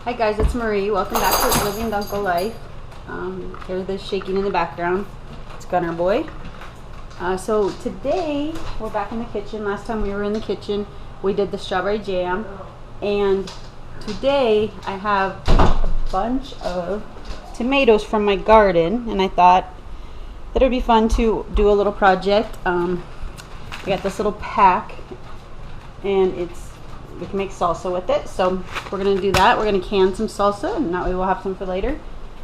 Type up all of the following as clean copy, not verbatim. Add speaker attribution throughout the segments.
Speaker 1: Hi guys, it's Marie. Welcome back to Living Dunkel Life. Here's the shaking in the background. It's Gunner Boy. So today we're back in the kitchen. Last time we were in the kitchen, we did the strawberry jam, and today I have a bunch of tomatoes from my garden, and I thought that it would be fun to do a little project. I got this little pack, and we can make salsa with it, so we're going to do that. We're going to can some salsa, and that way we'll have some for later.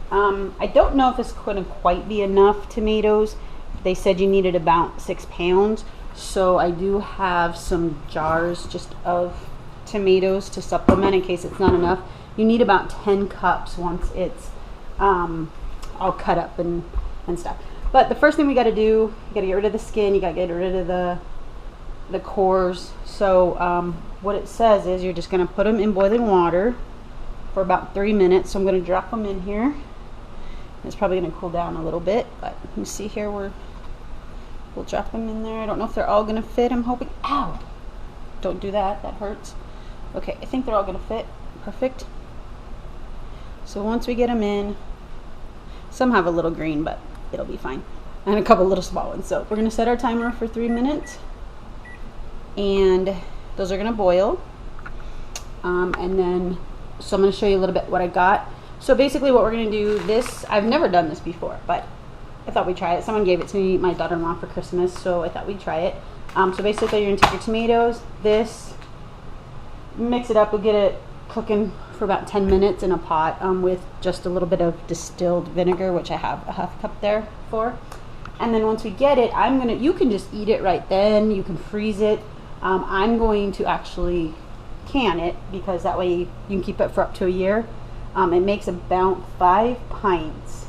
Speaker 1: I don't know if it's going to quite be enough tomatoes. They said you needed about 6 pounds, so I do have some jars just of tomatoes to supplement in case it's not enough. You need about 10 cups once it's all cut up and stuff. But the first thing we got to do, you got to get rid of the skin, you got to get rid of the cores. So what it says is you're just going to put them in boiling water for about 3 minutes. So I'm going to drop them in here. It's probably going to cool down a little bit, but you see here we'll drop them in there. I don't know if they're all going to fit. I'm hoping. Ow! Don't do that. That hurts. Okay, I think they're all going to fit. Perfect. So once we get them in, some have a little green, but it'll be fine. And a couple little small ones. So we're going to set our timer for 3 minutes. And those are going to boil. And then, so I'm going to show you a little bit what I got. So basically what we're going to do, this, I've never done this before, but I thought we'd try it. Someone gave it to me, my daughter-in-law, for Christmas, so I thought we'd try it. So basically you're going to take your tomatoes, this, mix it up, we'll get it cooking for about 10 minutes in a pot with just a little bit of distilled vinegar, which I have a half cup there for. And then once we get it, you can just eat it right then, you can freeze it. I'm going to actually can it because that way you can keep it for up to a year. It makes about 5 pints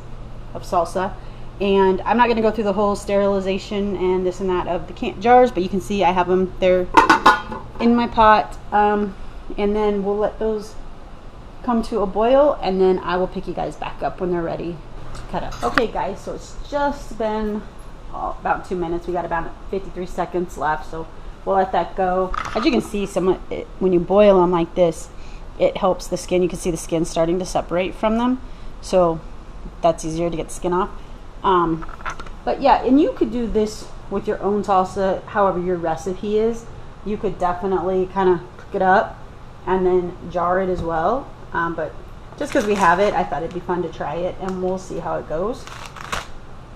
Speaker 1: of salsa, and I'm not going to go through the whole sterilization and this and that of the jars, but you can see I have them there in my pot, and then we'll let those come to a boil, and then I will pick you guys back up when they're ready to cut up. Okay guys, so it's just been about 2 minutes. We got about 53 seconds left, so we'll let that go. As you can see, when you boil them like this, it helps the skin. You can see the skin starting to separate from them, so that's easier to get the skin off. But yeah, and you could do this with your own salsa, however your recipe is. You could definitely kind of cook it up and then jar it as well. But just because we have it, I thought it'd be fun to try it, and we'll see how it goes.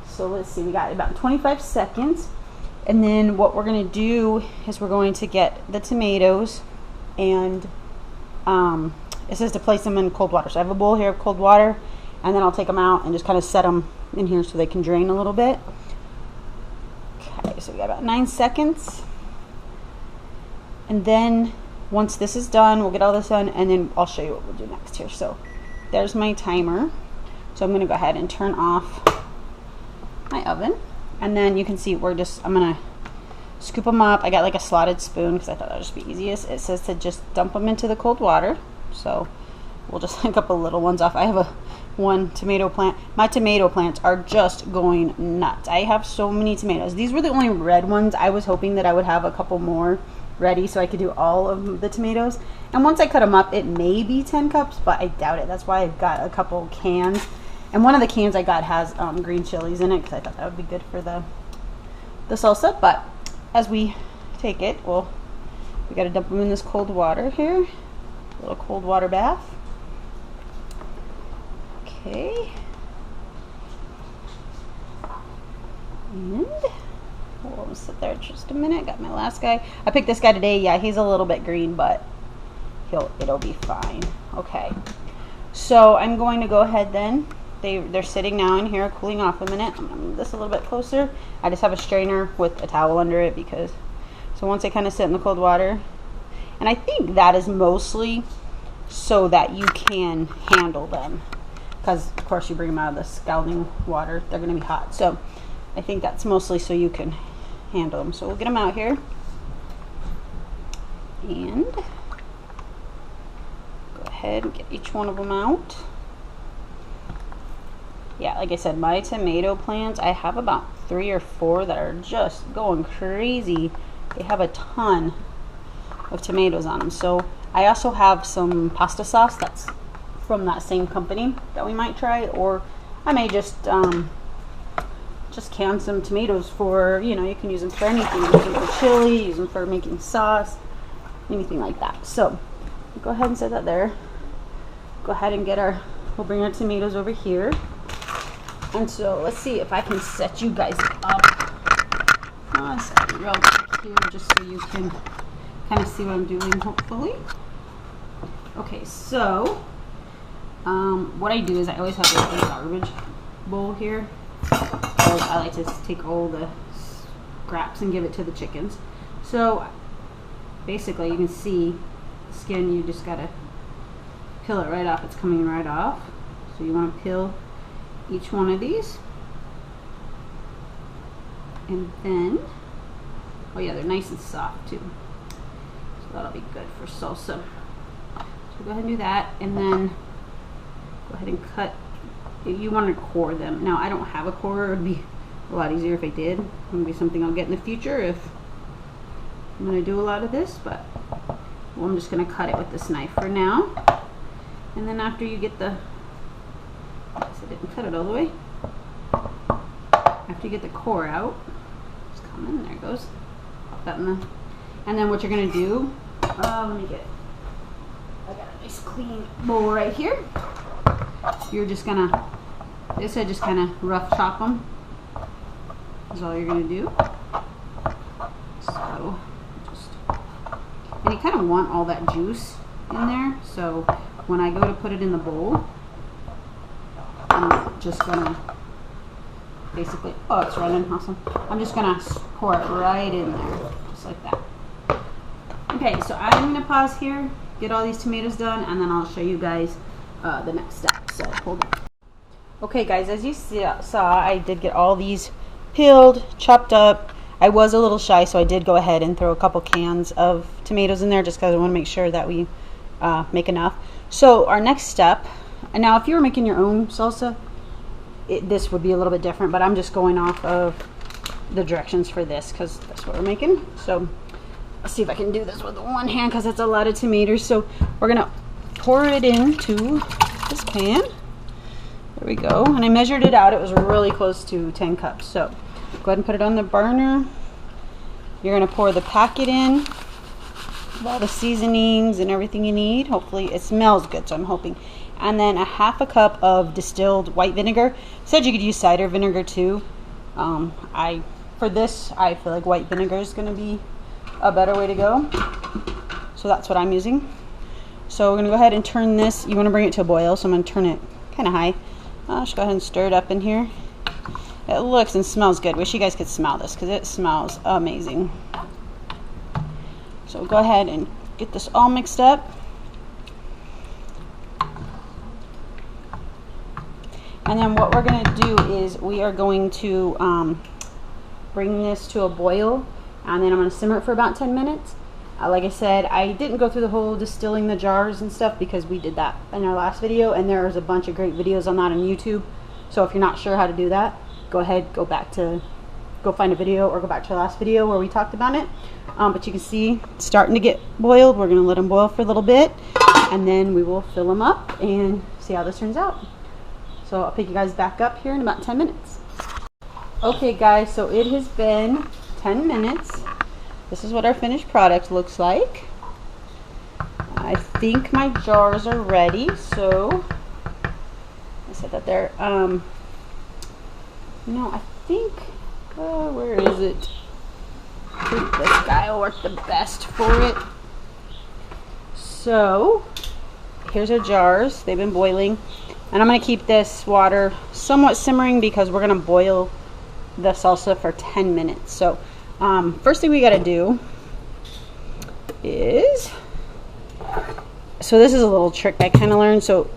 Speaker 1: So let's see, we got about 25 seconds. And then what we're going to do is we're going to get the tomatoes, and it says to place them in cold water. So I have a bowl here of cold water, and then I'll take them out and just kind of set them in here so they can drain a little bit. Okay, so we got about 9 seconds. And then once this is done, we'll get all this done, and then I'll show you what we'll do next here. So there's my timer. So I'm going to go ahead and turn off my oven. And then you can see I'm going to scoop them up. I got like a slotted spoon because I thought that would just be easiest. It says to just dump them into the cold water. So we'll just take a couple little ones off. I have one tomato plant. My tomato plants are just going nuts. I have so many tomatoes. These were the only red ones. I was hoping that I would have a couple more ready so I could do all of the tomatoes. And once I cut them up, it may be 10 cups, but I doubt it. That's why I've got a couple cans. And one of the cans I got has green chilies in it because I thought that would be good for the salsa. But as we take it, we got to dump them in this cold water here. A little cold water bath. Okay. And we'll sit there just a minute. Got my last guy. I picked this guy today. Yeah, he's a little bit green, but it'll be fine. Okay. So I'm going to go ahead then. They're sitting now in here, cooling off a minute. I'm going to move this a little bit closer. I just have a strainer with a towel under it so once they kind of sit in the cold water, and I think that is mostly so that you can handle them, because of course you bring them out of the scalding water, they're going to be hot. So I think that's mostly so you can handle them. So we'll get them out here, and go ahead and get each one of them out. Yeah, like I said, my tomato plants, I have about 3 or 4 that are just going crazy. They have a ton of tomatoes on them. So I also have some pasta sauce that's from that same company that we might try, or I may just can some tomatoes for, you know, you can use them for anything. Use them for chili, use them for making sauce, anything like that. So go ahead and set that there. Go ahead and we'll bring our tomatoes over here. And so let's see if I can set you guys up. I'll set it real quick here just so you can kind of see what I'm doing, hopefully. Okay, so what I do is I always have like a garbage bowl here. So I like to take all the scraps and give it to the chickens. So basically you can see the skin, you just gotta peel it right off. It's coming right off. So you want to peel each one of these. And then, oh yeah, they're nice and soft too. So that'll be good for salsa. So go ahead and do that, and then go ahead and cut. You want to core them. Now I don't have a corer. It would be a lot easier if I did. It would be something I'll get in the future if I'm going to do a lot of this, but well, I'm just going to cut it with this knife for now. And then after you get the, I didn't cut it all the way. After you get the core out, just come in, there it goes. Pop that in the, and then what you're going to do, let me get, I got a nice clean bowl right here. You're just going to, this I just kind of rough chop them. Is all you're going to do. So, just, and you kind of want all that juice in there. So when I go to put it in the bowl, I'm just going to basically, oh, it's running, awesome. I'm just going to pour it right in there, just like that. Okay, so I'm going to pause here, get all these tomatoes done, and then I'll show you guys the next step. So hold on. Okay guys, as you saw, I did get all these peeled, chopped up. I was a little shy, so I did go ahead and throw a couple cans of tomatoes in there just because I want to make sure that we make enough. So our next step, and now if you were making your own salsa, this would be a little bit different, but I'm just going off of the directions for this because that's what we're making. So let's see if I can do this with one hand because it's a lot of tomatoes. So we're gonna pour it into this pan. There we go. And I measured it out. It was really close to 10 cups. So go ahead and put it on the burner. You're going to pour the packet in with all the seasonings and everything you need. Hopefully it smells good, so I'm hoping. And then a half a cup of distilled white vinegar. Said you could use cider vinegar too. For this, I feel like white vinegar is going to be a better way to go. So that's what I'm using. So we're going to go ahead and turn this. You want to bring it to a boil, so I'm going to turn it kind of high. Just go ahead and stir it up in here. It looks and smells good. Wish you guys could smell this because it smells amazing. So go ahead and get this all mixed up. And then what we're going to do is we are going to bring this to a boil, and then I'm going to simmer it for about 10 minutes. Like I said, I didn't go through the whole distilling the jars and stuff because we did that in our last video, and there's a bunch of great videos on that on YouTube. So if you're not sure how to do that, go ahead, go find a video or go back to the last video where we talked about it. But you can see it's starting to get boiled. We're going to let them boil for a little bit, and then we will fill them up and see how this turns out. So I'll pick you guys back up here in about 10 minutes. Okay guys, so it has been 10 minutes. This is what our finished product looks like. I think my jars are ready, so I said that there. No, I think, where is it? I think this guy will work the best for it. So here's our jars. They've been boiling, and I'm going to keep this water somewhat simmering because we're going to boil the salsa for 10 minutes. So first thing we got to do is, so this is a little trick I kind of learned. So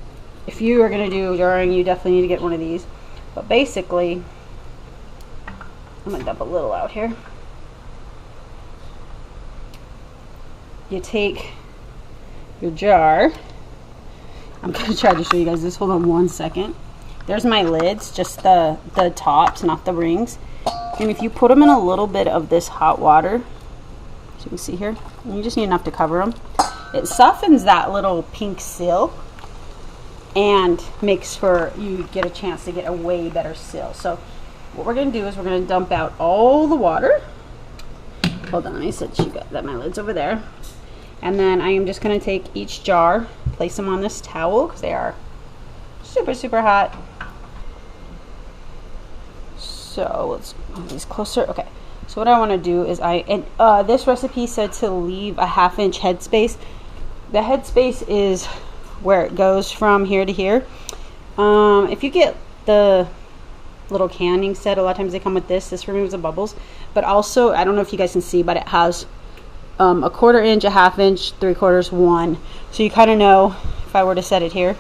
Speaker 1: if you are going to do jarring, you definitely need to get one of these. But basically, I'm going to dump a little out here. You take your jar. I'm going to try to show you guys this. Hold on one second. There's my lids, just the tops, not the rings. And if you put them in a little bit of this hot water, as you can see here, you just need enough to cover them. It softens that little pink seal. and makes for you get a chance to get a way better seal. So what we're going to do is we're going to dump out all the water. Hold on, I said she got that my lid's over there. And then I am just going to take each jar, place them on this towel because they are super, super hot. So let's move these closer. Okay, so what I want to do is this recipe said to leave a 1/2 inch headspace. The headspace is where it goes from here to here. If you get the little canning set, a lot of times they come with this removes the bubbles. But also, I don't know if you guys can see, but it has a 1/4 inch, a 1/2 inch, 3/4, 1. So you kind of know, if I were to set it here,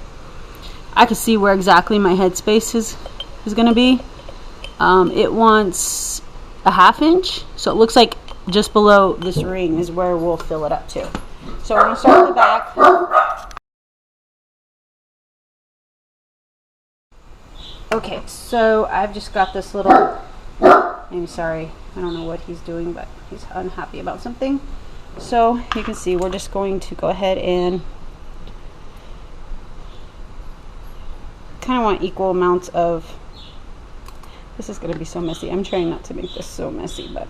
Speaker 1: I could see where exactly my headspace is going to be. It wants a 1/2 inch, so it looks like just below this ring is where we'll fill it up to. So we're going to start at the back. Okay, so I've just got this little, I'm sorry, I don't know what he's doing, but he's unhappy about something. So you can see we're just going to go ahead and kind of want equal amounts of, this is going to be so messy. I'm trying not to make this so messy, but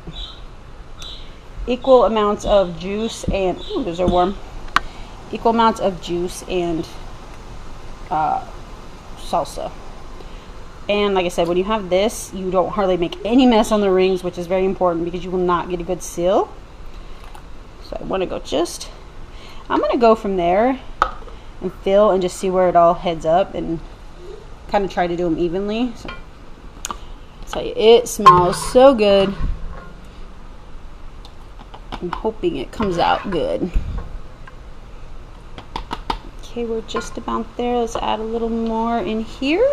Speaker 1: equal amounts of juice and, ooh, those are warm. Equal amounts of juice and salsa. And like I said, when you have this, you don't hardly make any mess on the rings, which is very important because you will not get a good seal. So I want to go I'm going to go from there and fill and just see where it all heads up and kind of try to do them evenly. So I'll tell you, it smells so good. I'm hoping it comes out good. Okay, we're just about there. Let's add a little more in here.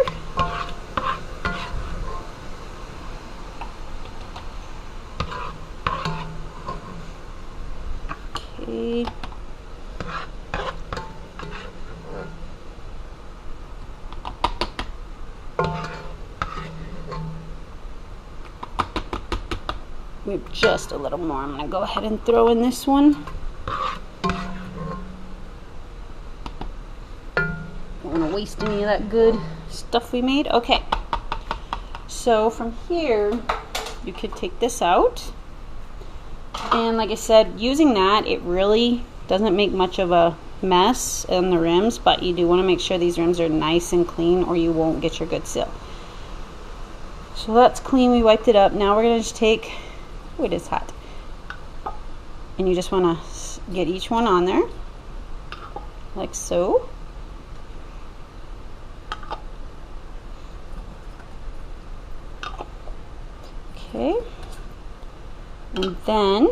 Speaker 1: Okay. We have just a little more. I'm going to go ahead and throw in this one. Don't want to waste any of that good stuff we made. Okay. So from here, you could take this out. And like I said, using that, it really doesn't make much of a mess in the rims, but you do want to make sure these rims are nice and clean or you won't get your good seal. So that's clean. We wiped it up. Now we're going to just take, oh, it is hot. And you just want to get each one on there, like so. Okay. And then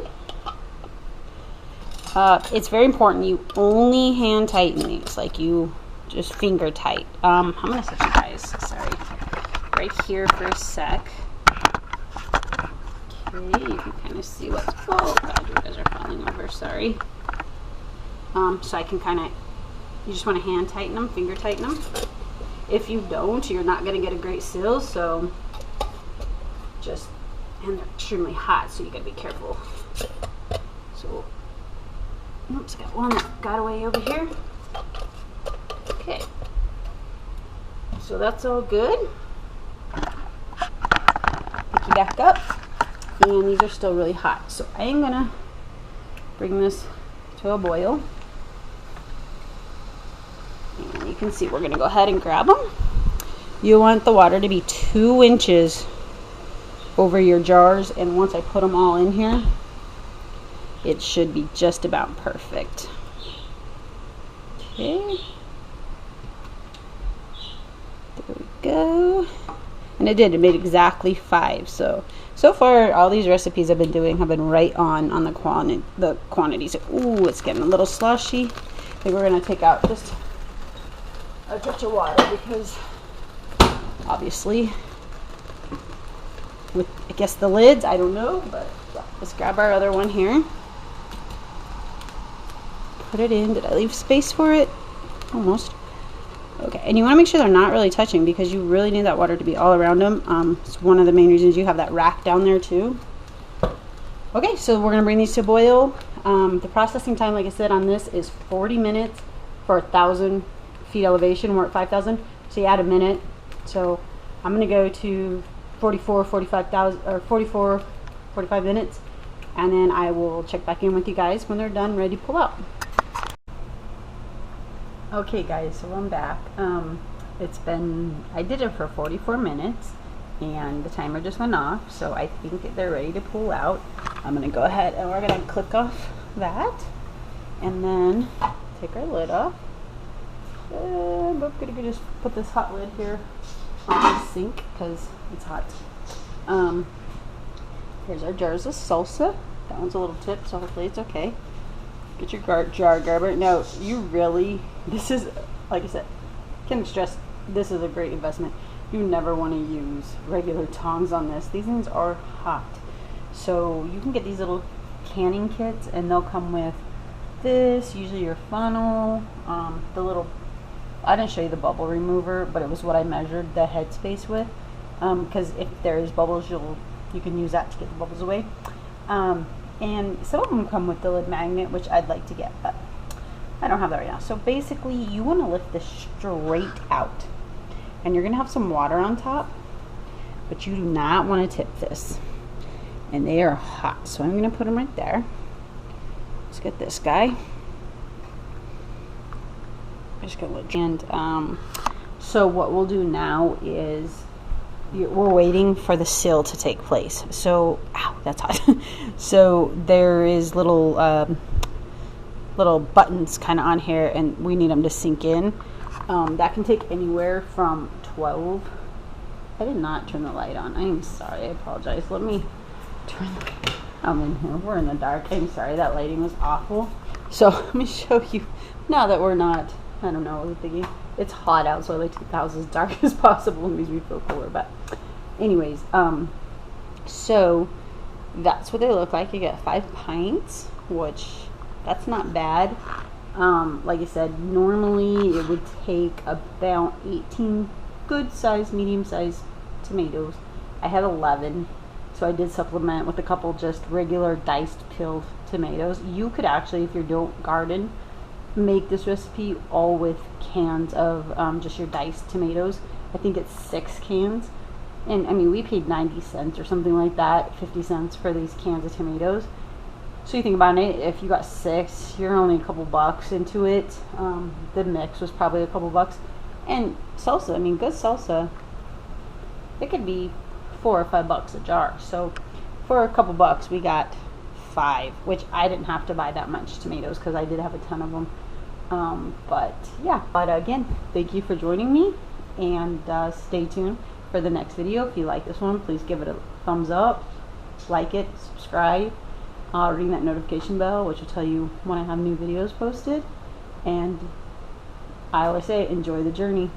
Speaker 1: it's very important you only hand tighten these, like you just finger tight. I'm gonna set you guys, sorry, right here for a sec. Okay, you can kind of see what's, oh god, you guys are falling over, sorry. So I can kind of, you just want to hand tighten them, finger tighten them. If you don't, you're not gonna get a great seal, so just, and they're extremely hot, so you gotta be careful. So, oops, got one that got away over here. Okay, so that's all good. Pick you back up, and these are still really hot. So I am gonna bring this to a boil. And you can see we're gonna go ahead and grab them. You want the water to be 2 inches over your jars, and once I put them all in here, it should be just about perfect. Okay, there we go. And it did, it made exactly 5. So far all these recipes I've been doing have been right on the quantities. Ooh, it's getting a little slushy. I think we're gonna take out just a touch of water because obviously with, I guess, the lids, I don't know, but let's grab our other one here. Put it in. Did I leave space for it? Almost. Okay, and you want to make sure they're not really touching because you really need that water to be all around them. It's one of the main reasons you have that rack down there too. Okay, so we're going to bring these to boil. The processing time, like I said, on this is 40 minutes for 1,000 feet elevation. We're at 5,000. So you add a minute. So I'm gonna go to 45 minutes, and then I will check back in with you guys when they're done, ready to pull out. Okay guys, so I'm back. I did it for 44 minutes and the timer just went off, so I think they're ready to pull out. I'm gonna go ahead and we're gonna click off that and then take our lid off. I'm gonna just put this hot lid here on the sink because it's hot. Here's our jars of salsa. That one's a little tipped, so hopefully it's okay. Get your jar grabber. Now, this is, like I said, can stress, this is a great investment. You never want to use regular tongs on this. These things are hot. So you can get these little canning kits and they'll come with this, usually your funnel, the little, I didn't show you the bubble remover, but it was what I measured the headspace with. Because if there's bubbles, you can use that to get the bubbles away. And some of them come with the lid magnet, which I'd like to get, but I don't have that right now. So basically, you want to lift this straight out. And you're going to have some water on top, but you do not want to tip this. And they are hot, so I'm going to put them right there. Let's get this guy. Just go and so what we'll do now is we're waiting for the seal to take place. So, ow, that's hot. So there is little buttons kind of on here, and we need them to sink in. That can take anywhere from 12. I did not turn the light on. I'm sorry. I apologize. Let me turn the light. I'm in here. We're in the dark. I'm sorry. That lighting was awful. So let me show you now that we're not. I don't know. I was thinking it's hot out, so I like to keep the house as dark as possible. It makes me feel cooler. But anyways, so that's what they look like. You get 5 pints, which that's not bad. Like I said, normally it would take about 18 good sized, medium sized tomatoes. I had 11, so I did supplement with a couple just regular diced peeled tomatoes. You could actually, if you don't garden, make this recipe all with cans of just your diced tomatoes. I think it's 6 cans. And I mean, we paid 90 cents or something like that, 50 cents for these cans of tomatoes. So you think about it, if you got 6, you're only a couple bucks into it. The mix was probably a couple bucks. And salsa, I mean, good salsa, it could be $4 or $5 a jar. So for a couple bucks, we got 5, which I didn't have to buy that much tomatoes because I did have a ton of them. But yeah, but again, thank you for joining me, and stay tuned for the next video. If you like this one, please give it a thumbs up, like it, subscribe, ring that notification bell, which will tell you when I have new videos posted. And I always say, enjoy the journey.